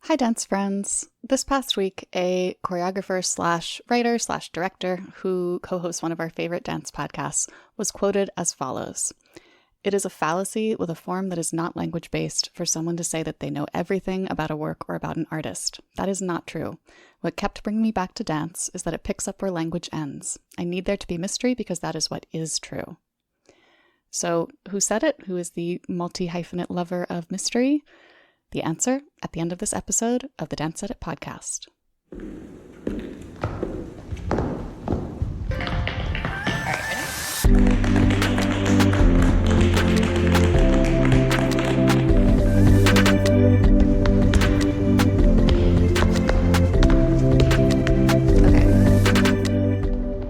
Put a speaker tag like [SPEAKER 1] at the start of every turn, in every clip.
[SPEAKER 1] Hi, dance friends. This past week, a choreographer slash writer slash director who co-hosts one of our favorite dance podcasts was quoted as follows. "It is a fallacy with a form that is not language-based for someone to say that they know everything about a work or about an artist. That is not true. What kept bringing me back to dance is that it picks up where language ends. I need there to be mystery because that is what is true." So who said it? Who is the multi-hyphenate lover of mystery? The answer at the end of this episode of the Dance Edit podcast.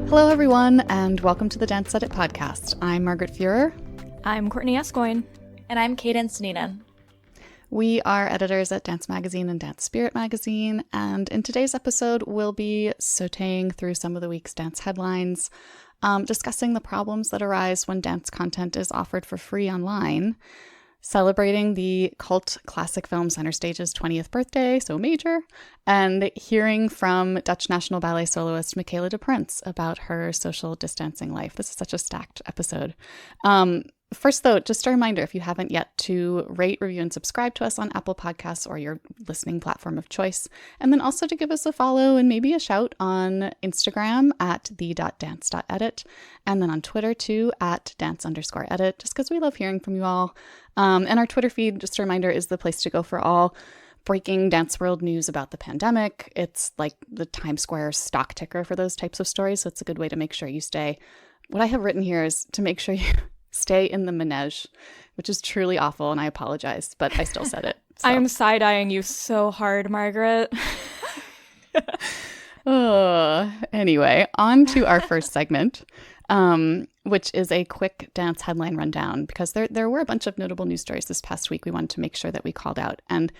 [SPEAKER 1] Hello, everyone, and welcome to the Dance Edit podcast. I'm Margaret Fuhrer.
[SPEAKER 2] I'm Courtney Escoyne.
[SPEAKER 3] And I'm Cadence Neenan.
[SPEAKER 1] We are editors at Dance Magazine and Dance Spirit Magazine, and in today's episode, we'll be sautéing through some of the week's dance headlines, discussing the problems that arise when dance content is offered for free online, celebrating the cult classic film Center Stage's 20th birthday, so major, and hearing from Dutch National Ballet soloist Michaela DePrince about her social disdancing life. This is such a stacked episode. First, though, just a reminder, if you haven't yet, to rate, review, and subscribe to us on Apple Podcasts or your listening platform of choice. And then also to give us a follow and maybe a shout on Instagram at the.dance.edit. And then on Twitter, too, at dance_edit, just because we love hearing from you all. And our Twitter feed, just a reminder, is the place to go for all breaking dance world news about the pandemic. It's like the Times Square stock ticker for those types of stories. So it's a good way to make sure you stay. What I have written here is to make sure you stay in the manege, which is truly awful, and I apologize, but I still said it. So.
[SPEAKER 2] I'm side-eyeing you so hard, Margaret.
[SPEAKER 1] Anyway, on to our first segment, which is a quick dance headline rundown, because there were a bunch of notable news stories this past week we wanted to make sure that we called out. And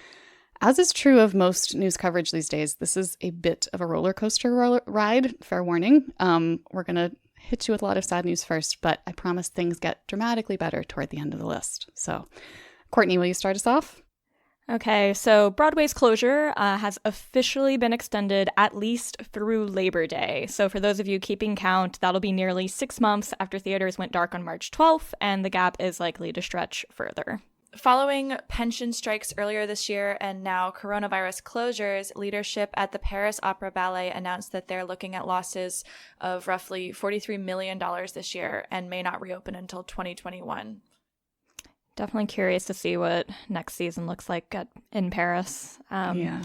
[SPEAKER 1] as is true of most news coverage these days, this is a bit of a roller coaster ride, fair warning. We're going to hit you with a lot of sad news first, but I promise things get dramatically better toward the end of the list. So, Courtney, will you start us off?
[SPEAKER 2] Okay, so Broadway's closure has officially been extended at least through Labor Day. So for those of you keeping count, that'll be nearly 6 months after theaters went dark on March 12th, and the gap is likely to stretch further.
[SPEAKER 3] Following pension strikes earlier this year and now coronavirus closures, leadership at the Paris Opera Ballet announced that they're looking at losses of roughly $43 million this year and may not reopen until 2021.
[SPEAKER 2] Definitely curious to see what next season looks like in Paris. Meanwhile,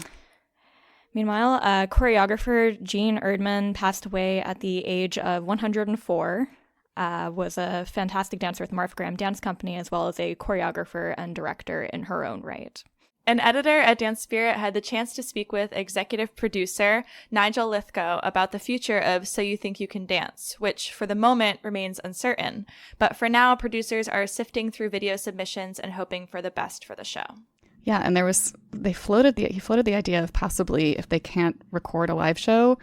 [SPEAKER 2] choreographer Jean Erdman passed away at the age of 104. Was a fantastic dancer with Martha Graham Dance Company, as well as a choreographer and director in her own right.
[SPEAKER 3] An editor at Dance Spirit had the chance to speak with executive producer Nigel Lithgow about the future of So You Think You Can Dance, which for the moment remains uncertain. But for now, producers are sifting through video submissions and hoping for the best for the show.
[SPEAKER 1] Yeah, and he floated the idea of possibly, if they can't record a live show,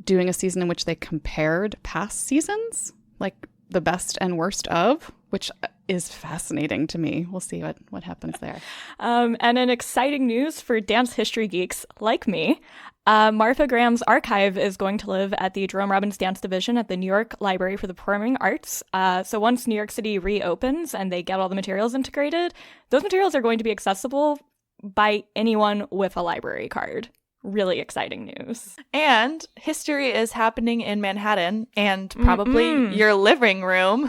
[SPEAKER 1] doing a season in which they compared past seasons, like the best and worst of, which is fascinating to me. We'll see what happens there.
[SPEAKER 2] And in exciting news for dance history geeks like me, Martha Graham's archive is going to live at the Jerome Robbins Dance Division at the New York Library for the Performing Arts. So once New York City reopens and they get all the materials integrated, those materials are going to be accessible by anyone with a library card. Really exciting news.
[SPEAKER 3] And history is happening in Manhattan and probably your living room.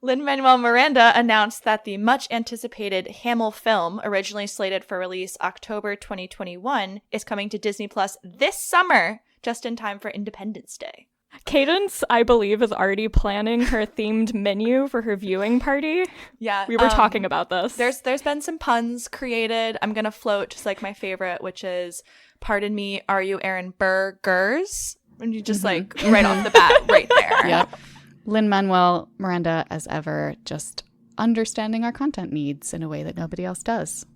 [SPEAKER 3] Lin-Manuel Miranda announced that the much-anticipated Hamill film, originally slated for release October 2021, is coming to Disney Plus this summer, just in time for Independence Day.
[SPEAKER 2] Cadence, I believe, is already planning her themed menu for her viewing party.
[SPEAKER 3] Yeah.
[SPEAKER 2] We were talking about this.
[SPEAKER 3] There's been some puns created. I'm going to float just like my favorite, which is, "Pardon me, are you Aaron Burgers?" And you just right off the bat, right there.
[SPEAKER 1] Yep. Lin-Manuel Miranda, as ever, just understanding our content needs in a way that nobody else does.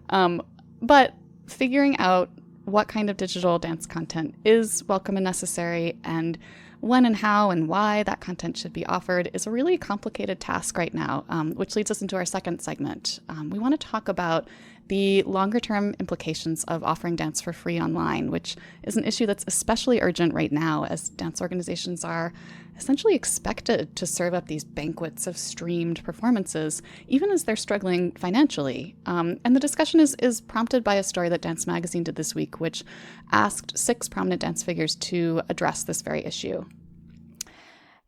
[SPEAKER 1] But figuring out what kind of digital dance content is welcome and necessary, and when and how and why that content should be offered is a really complicated task right now, which leads us into our second segment. We want to talk about the longer-term implications of offering dance for free online, which is an issue that's especially urgent right now as dance organizations are essentially expected to serve up these banquets of streamed performances, even as they're struggling financially. And the discussion is prompted by a story that Dance Magazine did this week, which asked 6 prominent dance figures to address this very issue.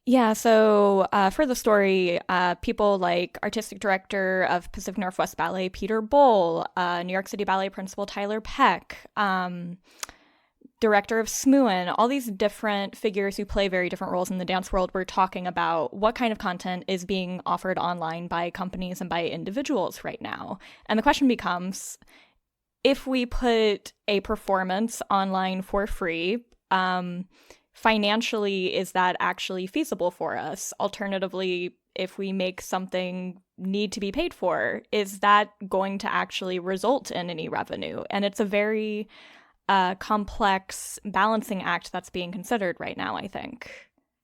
[SPEAKER 2] Yeah, so for the story, people like artistic director of Pacific Northwest Ballet, Peter Bowl, New York City Ballet principal, Tyler Peck, director of SMUIN, all these different figures who play very different roles in the dance world were talking about what kind of content is being offered online by companies and by individuals right now. And the question becomes, if we put a performance online for free, financially, is that actually feasible for us? Alternatively, if we make something need to be paid for, is that going to actually result in any revenue? And it's a very complex balancing act that's being considered right now, I think.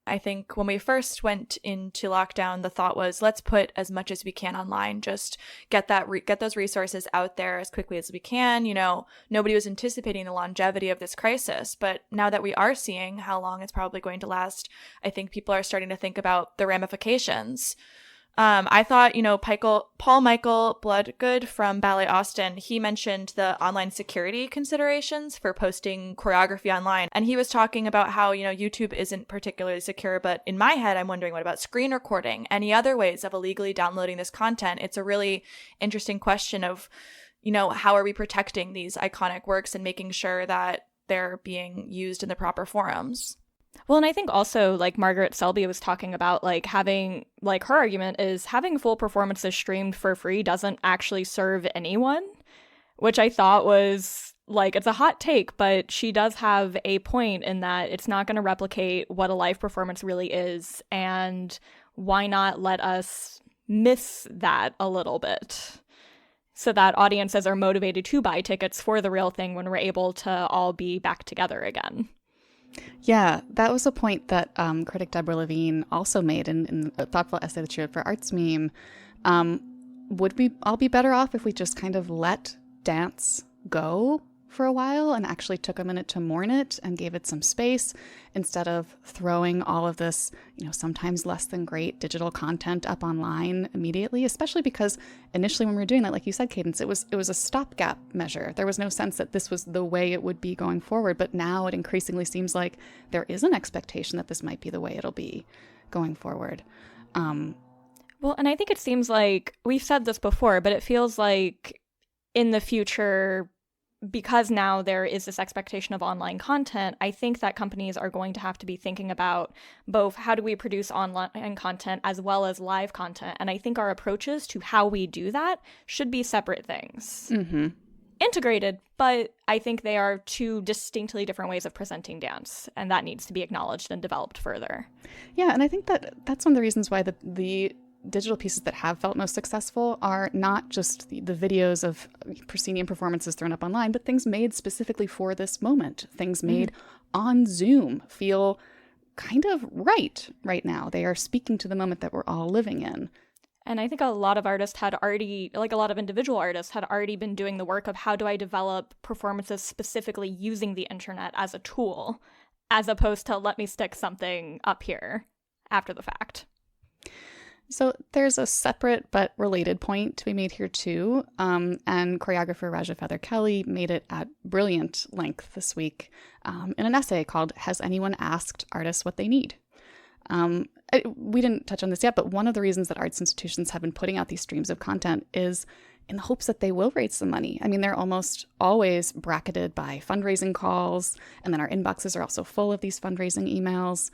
[SPEAKER 3] I think when we first went into lockdown, the thought was, let's put as much as we can online, just get those resources out there as quickly as we can. You know, nobody was anticipating the longevity of this crisis, but now that we are seeing how long it's probably going to last, I think people are starting to think about the ramifications. I thought, Paul Michael Bloodgood from Ballet Austin, he mentioned the online security considerations for posting choreography online. And he was talking about how, YouTube isn't particularly secure, but in my head, I'm wondering, what about screen recording? Any other ways of illegally downloading this content? It's a really interesting question of, how are we protecting these iconic works and making sure that they're being used in the proper forums?
[SPEAKER 2] Well, and I think also, like, Margaret Selby was talking about, like, having, like, her argument is having full performances streamed for free doesn't actually serve anyone, which I thought was, like, it's a hot take, but she does have a point in that it's not going to replicate what a live performance really is, and why not let us miss that a little bit so that audiences are motivated to buy tickets for the real thing when we're able to all be back together again.
[SPEAKER 1] Yeah, that was a point that critic Deborah Levine also made in a thoughtful essay that she wrote for Arts Meme. Would we all be better off if we just kind of let dance go for a while and actually took a minute to mourn it and gave it some space instead of throwing all of this, sometimes less than great digital content up online immediately, especially because initially when we were doing that, like you said, Cadence, it was a stopgap measure. There was no sense that this was the way it would be going forward. But now it increasingly seems like there is an expectation that this might be the way it'll be going forward.
[SPEAKER 2] Well, and I think it seems like we've said this before, but it feels like in the future, because now there is this expectation of online content, I think that companies are going to have to be thinking about both how do we produce online content as well as live content. And I think our approaches to how we do that should be separate things.
[SPEAKER 1] Mm-hmm.
[SPEAKER 2] Integrated, but I think they are two distinctly different ways of presenting dance, and that needs to be acknowledged and developed further.
[SPEAKER 1] Yeah, and I think that's one of the reasons why the digital pieces that have felt most successful are not just the videos of proscenium performances thrown up online, but things made specifically for this moment. Things made on Zoom feel kind of right now. They are speaking to the moment that we're all living in.
[SPEAKER 2] And I think a lot of artists had already, like a lot of individual artists had already been doing the work of how do I develop performances specifically using the internet as a tool, as opposed to let me stick something up here after the fact.
[SPEAKER 1] So there's a separate but related point to be made here too, and choreographer Raja Feather Kelly made it at brilliant length this week in an essay called "Has Anyone Asked Artists What They Need?" We didn't touch on this yet, but one of the reasons that arts institutions have been putting out these streams of content is in the hopes that they will raise some money. I mean, they're almost always bracketed by fundraising calls, and then our inboxes are also full of these fundraising emails.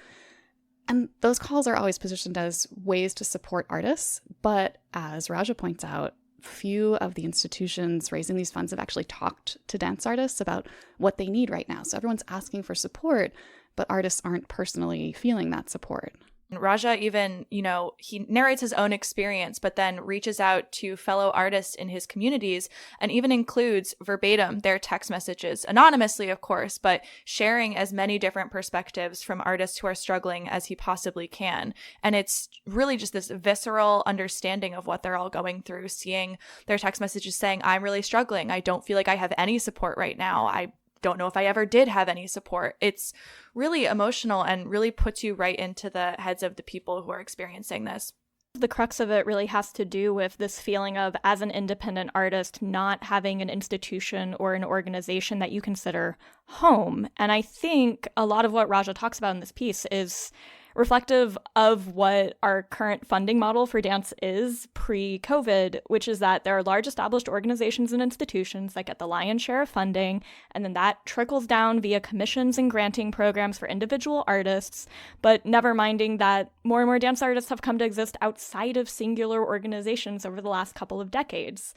[SPEAKER 1] And those calls are always positioned as ways to support artists, but as Raja points out, few of the institutions raising these funds have actually talked to dance artists about what they need right now. So everyone's asking for support, but artists aren't personally feeling that support.
[SPEAKER 3] Raja even, he narrates his own experience, but then reaches out to fellow artists in his communities and even includes verbatim their text messages, anonymously, of course, but sharing as many different perspectives from artists who are struggling as he possibly can. And it's really just this visceral understanding of what they're all going through, seeing their text messages saying, I'm really struggling. I don't feel like I have any support right now. I don't know if I ever did have any support. It's really emotional and really puts you right into the heads of the people who are experiencing this.
[SPEAKER 2] The crux of it really has to do with this feeling of, as an independent artist, not having an institution or an organization that you consider home. And I think a lot of what Raja talks about in this piece is reflective of what our current funding model for dance is pre-COVID, which is that there are large established organizations and institutions that get the lion's share of funding, and then that trickles down via commissions and granting programs for individual artists, but never minding that more and more dance artists have come to exist outside of singular organizations over the last couple of decades.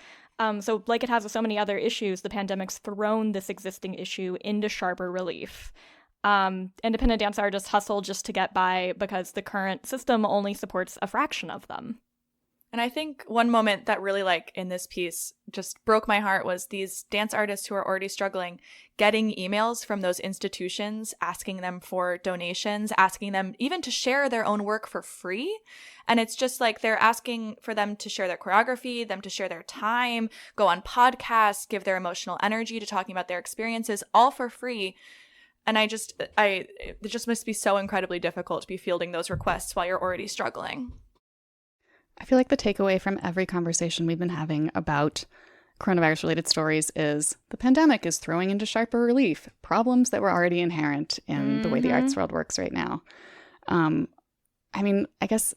[SPEAKER 2] So like it has with so many other issues, the pandemic's thrown this existing issue into sharper relief. Independent dance artists hustle just to get by because the current system only supports a fraction of them.
[SPEAKER 3] And I think one moment that really, in this piece, just broke my heart was these dance artists who are already struggling getting emails from those institutions asking them for donations, asking them even to share their own work for free. And it's just they're asking for them to share their choreography, them to share their time, go on podcasts, give their emotional energy to talking about their experiences, all for free. And it just must be so incredibly difficult to be fielding those requests while you're already struggling.
[SPEAKER 1] I feel like the takeaway from every conversation we've been having about coronavirus-related stories is the pandemic is throwing into sharper relief problems that were already inherent in the way the arts world works right now. I guess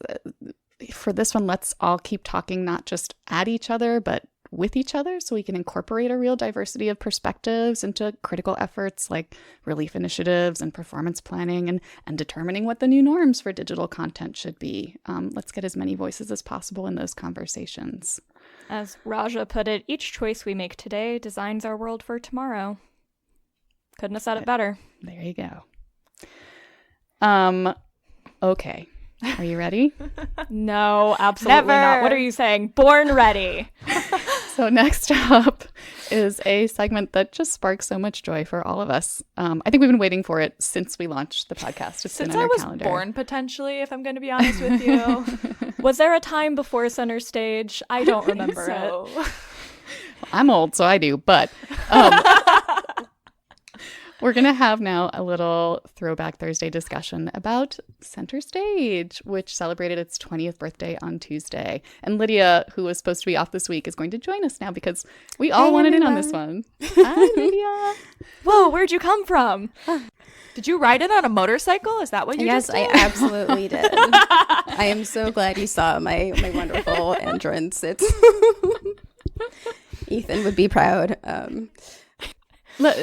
[SPEAKER 1] for this one, let's all keep talking not just at each other, but with each other, so we can incorporate a real diversity of perspectives into critical efforts like relief initiatives and performance planning and determining what the new norms for digital content should be. Let's get as many voices as possible in those conversations.
[SPEAKER 2] As Raja put it, each choice we make today designs our world for tomorrow. Couldn't have said it better.
[SPEAKER 1] There you go. Okay. Are you ready?
[SPEAKER 2] No, absolutely not. What are you saying? Born ready.
[SPEAKER 1] So next up is a segment that just sparks so much joy for all of us. I think we've been waiting for it since we launched the podcast. It's
[SPEAKER 3] since
[SPEAKER 1] been on
[SPEAKER 3] I was
[SPEAKER 1] calendar.
[SPEAKER 3] Born, potentially, if I'm going to be honest with you.
[SPEAKER 2] Was there a time before Center Stage? I don't remember it.
[SPEAKER 1] Well, I'm old, so I do. But we're going to have now a little Throwback Thursday discussion about Center Stage, which celebrated its 20th birthday on Tuesday. And Lydia, who was supposed to be off this week, is going to join us now because we all wanted in on this one. Hi, Lydia.
[SPEAKER 2] Whoa, where'd you come from?
[SPEAKER 3] Did you ride it on a motorcycle? Is that what you just did?
[SPEAKER 4] Yes, I absolutely did. I am so glad you saw my wonderful entrance. It's Ethan would be proud.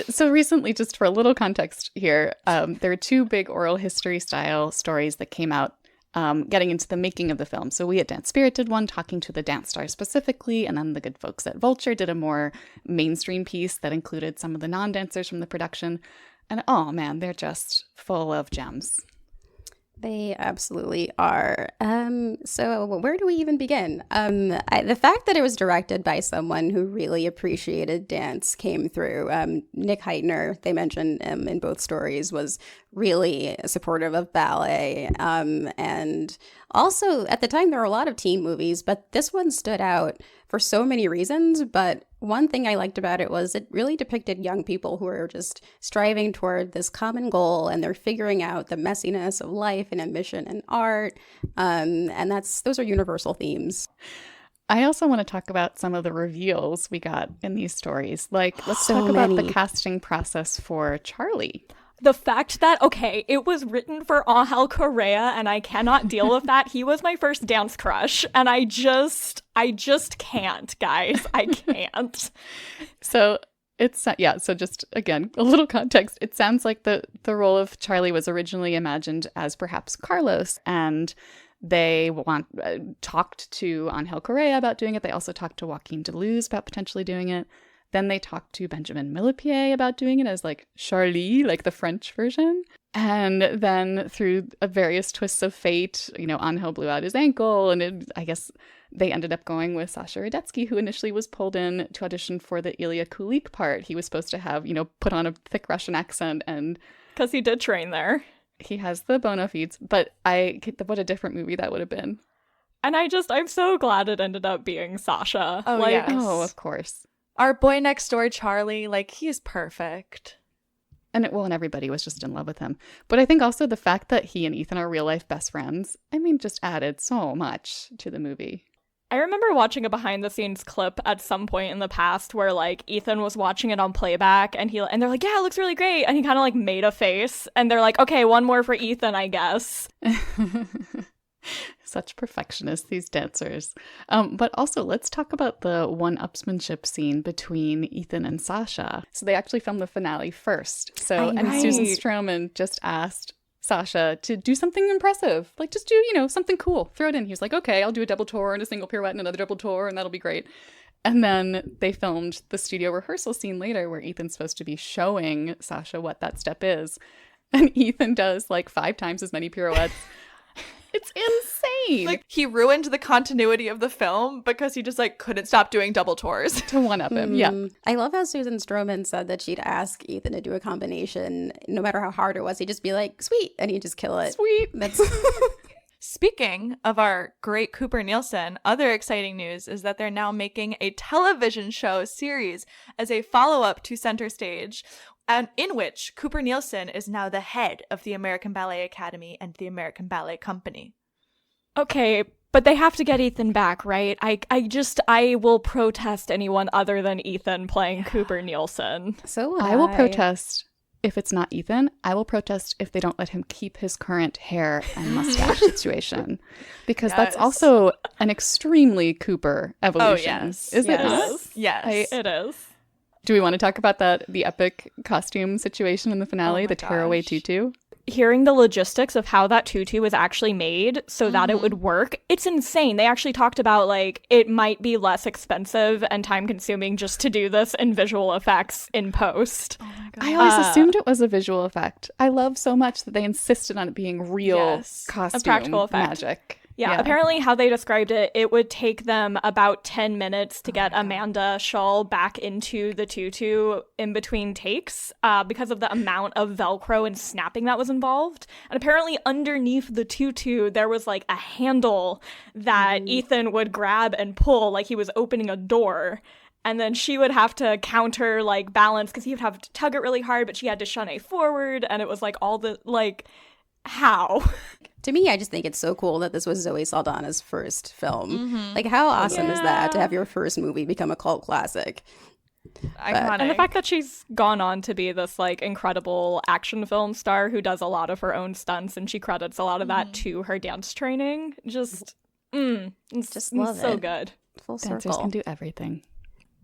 [SPEAKER 1] So recently, just for a little context here, there are two big oral history style stories that came out getting into the making of the film. So we at Dance Spirit did one talking to the dance stars specifically, and then the good folks at Vulture did a more mainstream piece that included some of the non-dancers from the production. And oh man, they're just full of gems.
[SPEAKER 4] They absolutely are. So where do we even begin? The fact that it was directed by someone who really appreciated dance came through. Nick Heitner, they mentioned in both stories, was really supportive of ballet. And also, at the time, there were a lot of teen movies, but this one stood out for so many reasons. But one thing I liked about it was it really depicted young people who are just striving toward this common goal, and they're figuring out the messiness of life and ambition and art. And those are universal themes.
[SPEAKER 1] I also want to talk about some of the reveals we got in these stories. Let's
[SPEAKER 4] So
[SPEAKER 1] talk about
[SPEAKER 4] many.
[SPEAKER 1] the casting process for Charlie.
[SPEAKER 2] The fact that, it was written for Angel Correa, and I cannot deal with that. He was my first dance crush, and I just can't, guys. I can't.
[SPEAKER 1] So so just again, a little context. It sounds like the role of Charlie was originally imagined as perhaps Carlos, and they talked to Angel Correa about doing it. They also talked to Joaquin de Luz about potentially doing it. Then they talked to Benjamin Millepied about doing it as like Charlie, like the French version. And then through various twists of fate, Angel blew out his ankle, and I guess they ended up going with Sasha Radetsky, who initially was pulled in to audition for the Ilya Kulik part. He was supposed to have, put on a thick Russian accent, and
[SPEAKER 2] because he did train there.
[SPEAKER 1] He has the bona fides, but what a different movie that would have been.
[SPEAKER 2] And I'm so glad it ended up being Sasha.
[SPEAKER 3] Oh, yes.
[SPEAKER 1] Oh, of course.
[SPEAKER 3] Our boy next door, Charlie, he's perfect.
[SPEAKER 1] And everybody was just in love with him. But I think also the fact that he and Ethan are real life best friends, just added so much to the movie.
[SPEAKER 2] I remember watching a behind the scenes clip at some point in the past where Ethan was watching it on playback and they're like, yeah, it looks really great. And he kind of made a face and they're like, okay, one more for Ethan, I guess.
[SPEAKER 1] Such perfectionists, these dancers. But also, let's talk about the one-upsmanship scene between Ethan and Sasha. So they actually filmed the finale first. And Susan Stroman just asked Sasha to do something impressive. Just do, something cool. Throw it in. He was like, okay, I'll do a double tour and a single pirouette and another double tour, and that'll be great. And then they filmed the studio rehearsal scene later where Ethan's supposed to be showing Sasha what that step is. And Ethan does 5 times as many pirouettes. It's insane.
[SPEAKER 3] He ruined the continuity of the film because he just couldn't stop doing double tours.
[SPEAKER 1] To one up him, yeah.
[SPEAKER 4] I love how Susan Stroman said that she'd ask Ethan to do a combination. No matter how hard it was, he'd just be like, sweet, and he'd just kill it.
[SPEAKER 1] Sweet.
[SPEAKER 4] That's
[SPEAKER 3] Speaking of our great Cooper Nielsen, other exciting news is that they're now making a television show series as a follow-up to Center Stage, and in which Cooper Nielsen is now the head of the American Ballet Academy and the American Ballet Company.
[SPEAKER 2] Okay, but they have to get Ethan back, right? I will protest anyone other than Ethan playing Cooper Nielsen.
[SPEAKER 4] So
[SPEAKER 1] I will protest if it's not Ethan. I will protest if they don't let him keep his current hair and mustache situation. Because that's also an extremely Cooper evolution.
[SPEAKER 3] Oh, yes.
[SPEAKER 1] Is it not?
[SPEAKER 3] Yes.
[SPEAKER 2] It is.
[SPEAKER 1] Do we want to talk about the epic costume situation in the finale, the tearaway tutu?
[SPEAKER 2] Hearing the logistics of how that tutu was actually made so that it would work, it's insane. They actually talked about it might be less expensive and time consuming just to do this in visual effects in post.
[SPEAKER 3] Oh my God.
[SPEAKER 1] I always assumed it was a visual effect. I love so much that they insisted on it being real costume
[SPEAKER 2] a practical effect.
[SPEAKER 1] Magic.
[SPEAKER 2] Yeah, apparently how they described it, it would take them about 10 minutes to get Amanda Shaw back into the tutu in between takes because of the amount of Velcro and snapping that was involved. And apparently underneath the tutu, there was a handle that Ethan would grab and pull like he was opening a door. And then she would have to counter, balance, because he would have to tug it really hard, but she had to shunny forward. And it was all the, how?
[SPEAKER 4] To me, I just think it's so cool that this was Zoe Saldana's first film. How awesome is that to have your first movie become a cult classic?
[SPEAKER 3] Iconic.
[SPEAKER 2] And the fact that she's gone on to be this incredible action film star who does a lot of her own stunts, and she credits a lot of that to her dance training. Just
[SPEAKER 4] love
[SPEAKER 2] so
[SPEAKER 4] it.
[SPEAKER 2] good.
[SPEAKER 4] Full
[SPEAKER 1] Dancers
[SPEAKER 4] circle.
[SPEAKER 1] can do everything.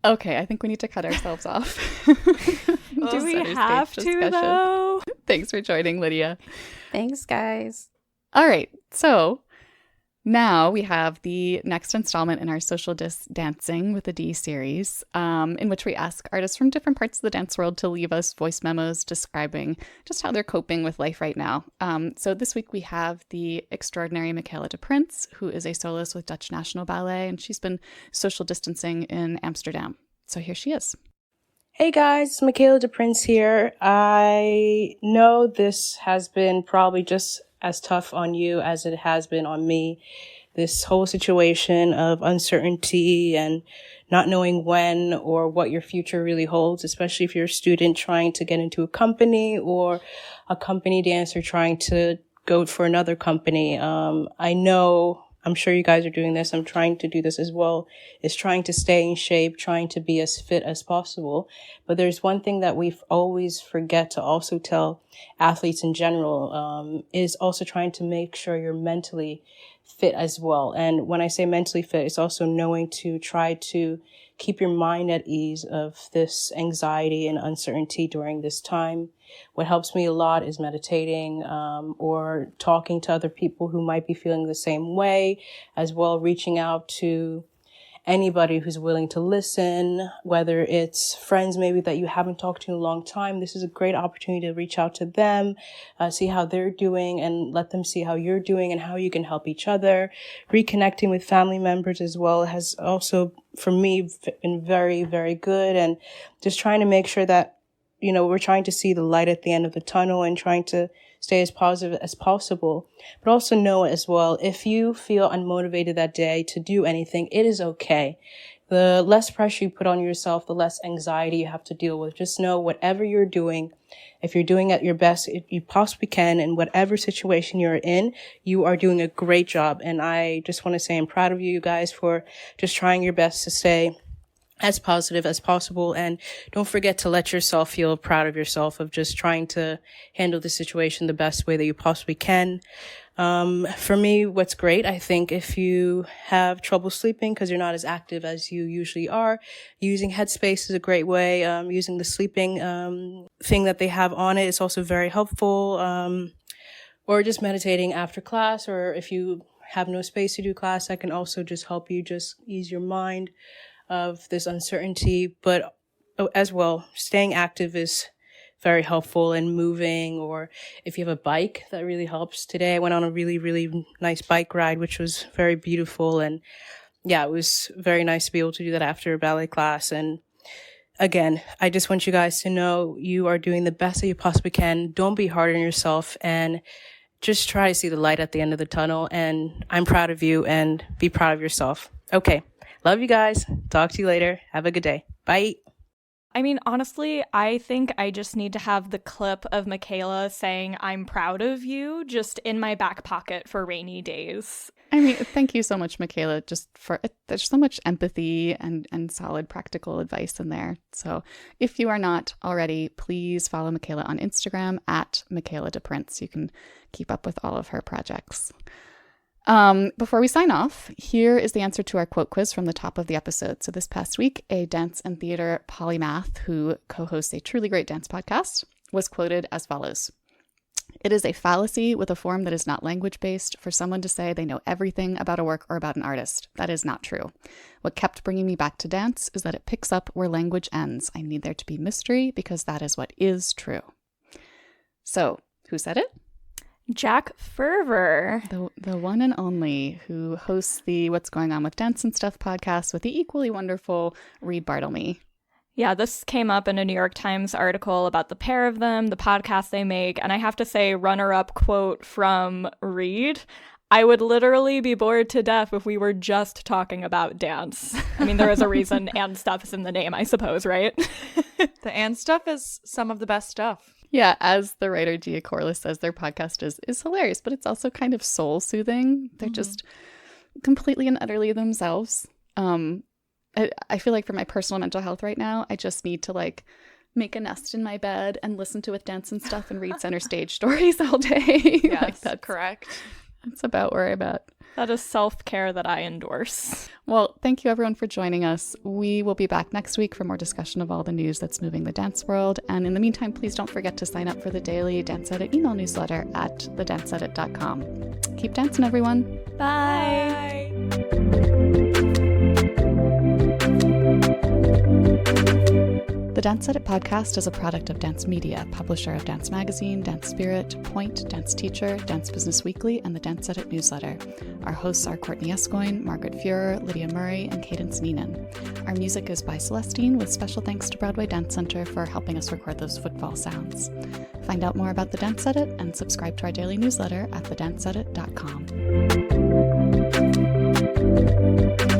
[SPEAKER 1] Okay, I think we need to cut ourselves off.
[SPEAKER 2] Do we have to, though?
[SPEAKER 1] Thanks for joining, Lydia.
[SPEAKER 4] Thanks, guys.
[SPEAKER 1] All right, so now we have the next installment in our social disDancing with a D series, in which we ask artists from different parts of the dance world to leave us voice memos describing just how they're coping with life right now. So this week we have the extraordinary Michaela DePrince, who is a soloist with Dutch National Ballet, and she's been social distancing in Amsterdam. So here she is.
[SPEAKER 5] Hey guys, Michaela DePrince here. I know this has been probably just as tough on you as it has been on me. This whole situation of uncertainty and not knowing when or what your future really holds, especially if you're a student trying to get into a company or a company dancer trying to go for another company. I'm sure you guys are doing this. I'm trying to do this as well, is trying to stay in shape, trying to be as fit as possible. But there's one thing that we always forget to also tell athletes in general, is also trying to make sure you're mentally fit as well. And when I say mentally fit, it's also knowing to try to keep your mind at ease of this anxiety and uncertainty during this time. What helps me a lot is meditating, or talking to other people who might be feeling the same way, as well reaching out to anybody who's willing to listen, whether it's friends maybe that you haven't talked to in a long time. This is a great opportunity to reach out to them, see how they're doing, and let them see how you're doing and how you can help each other. Reconnecting with family members as well has also, for me, been very, very good. And just trying to make sure that, we're trying to see the light at the end of the tunnel and trying to stay as positive as possible. But also know as well, if you feel unmotivated that day to do anything, it is okay. The less pressure you put on yourself, the less anxiety you have to deal with. Just know whatever you're doing, if you're doing at your best, you possibly can, in whatever situation you're in, you are doing a great job. And I just want to say I'm proud of you guys for just trying your best to stay as positive as possible. And don't forget to let yourself feel proud of yourself of just trying to handle the situation the best way that you possibly can. For me, what's great, I think if you have trouble sleeping because you're not as active as you usually are, using Headspace is a great way. Using the sleeping thing that they have on it is also very helpful. Or just meditating after class, or if you have no space to do class, that can also just help you just ease your mind of this uncertainty. But as well, staying active is very helpful, and moving, or if you have a bike, that really helps. Today I went on a really, really nice bike ride, which was very beautiful. And yeah, it was very nice to be able to do that after a ballet class. And again, I just want you guys to know you are doing the best that you possibly can. Don't be hard on yourself, and just try to see the light at the end of the tunnel. And I'm proud of you, and be proud of yourself. Okay. Love you guys. Talk to you later. Have a good day. Bye.
[SPEAKER 2] I mean, honestly, I think I just need to have the clip of Michaela saying, "I'm proud of you," just in my back pocket for rainy days.
[SPEAKER 1] I mean, thank you so much, Michaela, just for there's so much empathy and solid practical advice in there. So if you are not already, please follow Michaela on Instagram at Michaela DePrince. You can keep up with all of her projects. Before we sign off, here is the answer to our quote quiz from the top of the episode. So this past week, a dance and theater polymath who co-hosts a truly great dance podcast was quoted as follows: "It is a fallacy with a form that is not language-based for someone to say they know everything about a work or about an artist. That is not true. What kept bringing me back to dance is that it picks up where language ends. I need there to be mystery because that is what is true." So, who said it?
[SPEAKER 2] Jack Ferver.
[SPEAKER 1] The one and only, who hosts the What's Going On with Dance and Stuff podcast with the equally wonderful Reed Bartlemy.
[SPEAKER 2] Yeah, this came up in a New York Times article about the pair of them, the podcast they make, and I have to say, runner-up quote from Reed: "I would literally be bored to death if we were just talking about dance." I mean, there is a reason and stuff is in the name, I suppose, right?
[SPEAKER 3] The and stuff is some of the best stuff.
[SPEAKER 1] Yeah, as the writer Gia Corliss says, their podcast is hilarious, but it's also kind of soul-soothing. They're just completely and utterly themselves. I feel like for my personal mental health right now, I just need to make a nest in my bed and listen to With Dance and Stuff and read center stage stories all day.
[SPEAKER 3] Yes, that's correct.
[SPEAKER 1] That's about where I'm at.
[SPEAKER 2] That is self-care that I endorse.
[SPEAKER 1] Well, thank you everyone for joining us. We will be back next week for more discussion of all the news that's moving the dance world. And in the meantime, please don't forget to sign up for the daily Dance Edit email newsletter at thedanceedit.com. Keep dancing, everyone.
[SPEAKER 2] Bye.
[SPEAKER 1] The Dance Edit podcast is a product of Dance Media, publisher of Dance Magazine, Dance Spirit, Point, Dance Teacher, Dance Business Weekly, and the Dance Edit newsletter. Our hosts are Courtney Escoyne, Margaret Fuhrer, Lydia Murray, and Cadence Neenan. Our music is by Celestine, with special thanks to Broadway Dance Center for helping us record those footfall sounds. Find out more about the Dance Edit and subscribe to our daily newsletter at thedanceedit.com.